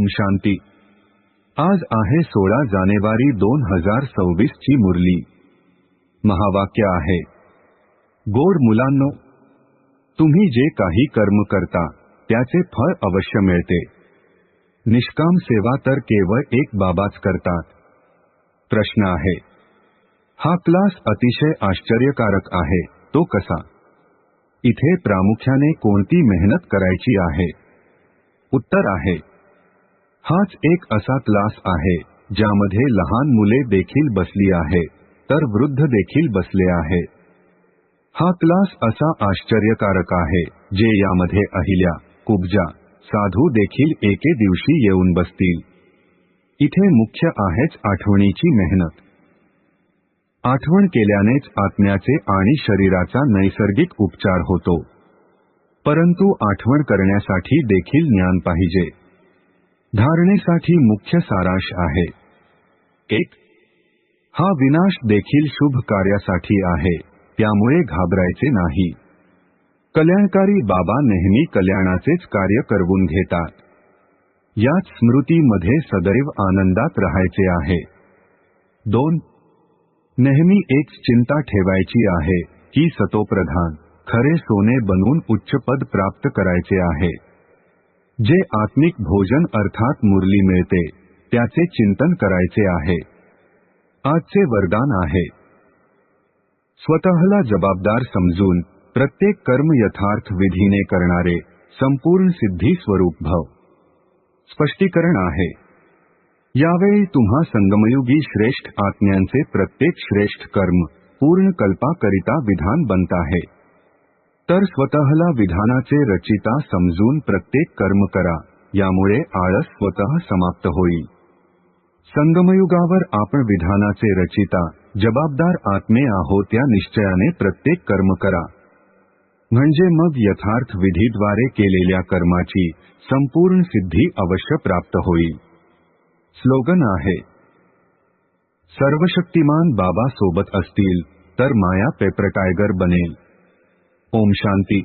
शांती। आज आहे 16 जानेवारी 2026 ची मुरली। महावाक्य आहे, गोड मुलांनो, तुम्ही जे काही कर्म करता त्याचे फळ अवश्य मिळते। निष्काम सेवा तर केवळ एक बाबाच करतात। प्रश्न आहे, हा क्लास अतिशय आश्चर्यकारक आहे, तो कसा? इथे प्रामुख्याने कोणती मेहनत करायची आहे? उत्तर आहे, हाच एक असा क्लास आहे ज्यामध्ये लहान मुले देखील बसली आहे, तर वृद्ध देखील बसले आहे। हा क्लास असा आश्चर्यकारक आहे जे यामध्ये अहिल्या, कुब्जा, साधू देखील एके दिवशी येऊन बसतील। इथे मुख्य आहेच आठवणीची मेहनत। आठवण केल्यानेच आत्म्याचे आणि शरीराचा नैसर्गिक उपचार होतो। परंतु आठवण करण्यासाठी देखील ज्ञान पाहिजे। धारणेसाठी मुख्य सारांश आहे, 1. हा विनाश देखील शुभ कार्यासाठी आहे, त्यामुळे घाबरायचे नाही। कल्याणकारी बाबा नेहमी कल्याणाचेच कार्य करवून घेतात। याच स्मृतीमध्ये सदैव आनंदात राहायचे आहे। 2. नेहमी एक चिंता ठेवायची आहे की सतोप्रधान खरे सोने बनून उच्च पद प्राप्त करायचे आहे। जे आत्मिक भोजन अर्थात मुरली मिळते त्याचे चिंतन करायचे आहे। आजचे वरदान आहे, स्वतःला जबाबदार समजून प्रत्येक कर्म यथार्थ विधीने करणारे संपूर्ण सिद्धी स्वरूप भव। स्पष्टीकरण आहे, यावेळी तुम्हा संगमयुगी श्रेष्ठ आत्म्यांचे प्रत्येक श्रेष्ठ कर्म पूर्ण कल्पाकरिता विधान बनत आहे। तर स्वतःला विधानाचे रचिता समजून प्रत्येक कर्म करा, यामुळे आळस स्वतः समाप्त होईल। संगमयुगावर आपण विधानाचे रचिता जबाबदार आत्मे आहोत या निश्चयाने प्रत्येक कर्म करा, म्हणजे मग यथार्थ विधीद्वारे केलेल्या कर्माची संपूर्ण सिद्धी अवश्य प्राप्त होईल। स्लोगन आहे, सर्वशक्तिमान बाबा सोबत असतील तर माया पेपर टायगर बनेल। ओम शांती।